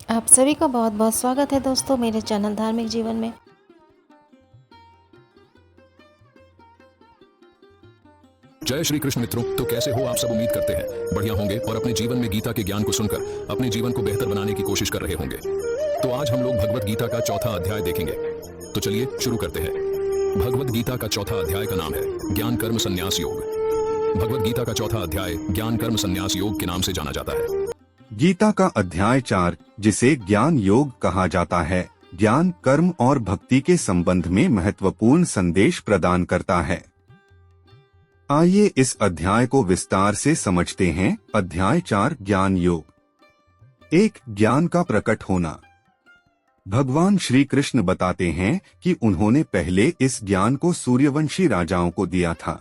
आप सभी का बहुत बहुत स्वागत है दोस्तों मेरे चैनल धार्मिक जीवन में। जय श्री कृष्ण मित्रों, तो कैसे हो आप सब? उम्मीद करते हैं बढ़िया होंगे और अपने जीवन में गीता के ज्ञान को सुनकर अपने जीवन को बेहतर बनाने की कोशिश कर रहे होंगे। तो आज हम लोग भगवत गीता का चौथा अध्याय देखेंगे। तो चलिए शुरू करते हैं। भगवत गीता का चौथा अध्याय का नाम है ज्ञान कर्म संन्यास योग। भगवत गीता का चौथा अध्याय ज्ञान कर्म संन्यास योग के नाम से जाना जाता है। गीता का अध्याय 4, जिसे ज्ञान योग कहा जाता है, ज्ञान कर्म और भक्ति के संबंध में महत्वपूर्ण संदेश प्रदान करता है। आइए इस अध्याय को विस्तार से समझते हैं। अध्याय 4 ज्ञान योग। 1 ज्ञान का प्रकट होना। भगवान श्री कृष्ण बताते हैं कि उन्होंने पहले इस ज्ञान को सूर्यवंशी राजाओं को दिया था।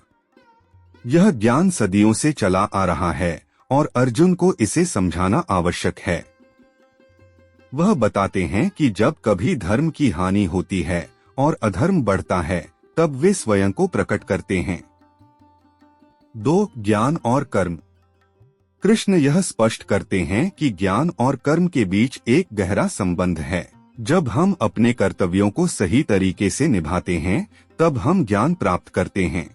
यह ज्ञान सदियों से चला आ रहा है और अर्जुन को इसे समझाना आवश्यक है। वह बताते हैं कि जब कभी धर्म की हानि होती है और अधर्म बढ़ता है, तब वे स्वयं को प्रकट करते हैं। 2 ज्ञान और कर्म। कृष्ण यह स्पष्ट करते हैं कि ज्ञान और कर्म के बीच एक गहरा संबंध है। जब हम अपने कर्तव्यों को सही तरीके से निभाते हैं, तब हम ज्ञान प्राप्त करते हैं।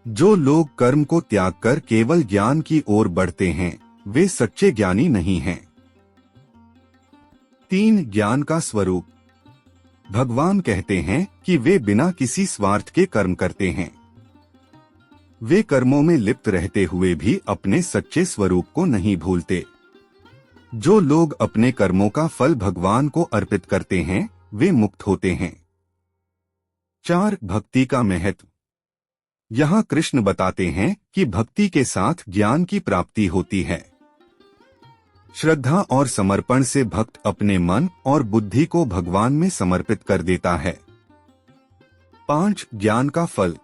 जो लोग कर्म को त्याग कर केवल ज्ञान की ओर बढ़ते हैं, वे सच्चे ज्ञानी नहीं हैं। 3 ज्ञान का स्वरूप। भगवान कहते हैं कि वे बिना किसी स्वार्थ के कर्म करते हैं। वे कर्मों में लिप्त रहते हुए भी अपने सच्चे स्वरूप को नहीं भूलते। जो लोग अपने कर्मों का फल भगवान को अर्पित करते हैं, वे मुक्त होते हैं। 4 भक्ति का महत्व। यहाँ कृष्ण बताते हैं कि भक्ति के साथ ज्ञान की प्राप्ति होती है। श्रद्धा और समर्पण से भक्त अपने मन और बुद्धि को भगवान में समर्पित कर देता है। 5 ज्ञान का फल।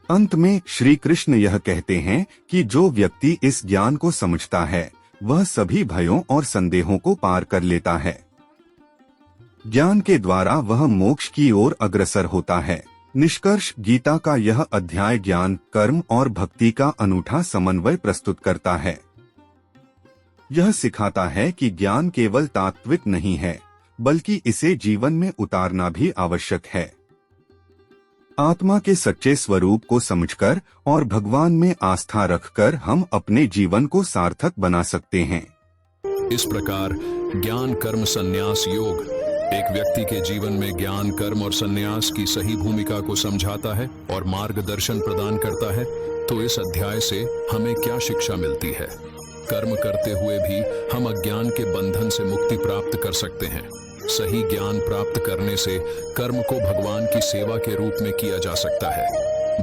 अंत में श्री कृष्ण यह कहते हैं कि जो व्यक्ति इस ज्ञान को समझता है, वह सभी भयों और संदेहों को पार कर लेता है। ज्ञान के द्वारा वह मोक्ष की ओर अग्रसर होता है। निष्कर्ष, गीता का यह अध्याय ज्ञान, कर्म और भक्ति का अनूठा समन्वय प्रस्तुत करता है। यह सिखाता है कि ज्ञान केवल तात्विक नहीं है, बल्कि इसे जीवन में उतारना भी आवश्यक है। आत्मा के सच्चे स्वरूप को समझकर और भगवान में आस्था रखकर हम अपने जीवन को सार्थक बना सकते हैं। इस प्रकार ज्ञान कर्म संन्यास योग एक व्यक्ति के जीवन में ज्ञान कर्म और संन्यास की सही भूमिका को समझाता है और मार्गदर्शन प्रदान करता है। तो इस अध्याय से हमें क्या शिक्षा मिलती है? कर्म करते हुए भी हम अज्ञान के बंधन से मुक्ति प्राप्त कर सकते हैं। सही ज्ञान प्राप्त करने से कर्म को भगवान की सेवा के रूप में किया जा सकता है।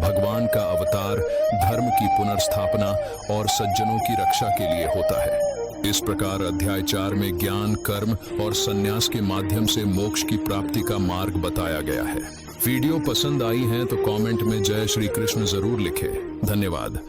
भगवान का अवतार धर्म की पुनर्स्थापना और सज्जनों की रक्षा के लिए होता है। इस प्रकार अध्याय 4 में ज्ञान, कर्म और संन्यास के माध्यम से मोक्ष की प्राप्ति का मार्ग बताया गया है। वीडियो पसंद आई है तो कमेंट में जय श्री कृष्ण जरूर लिखें। धन्यवाद।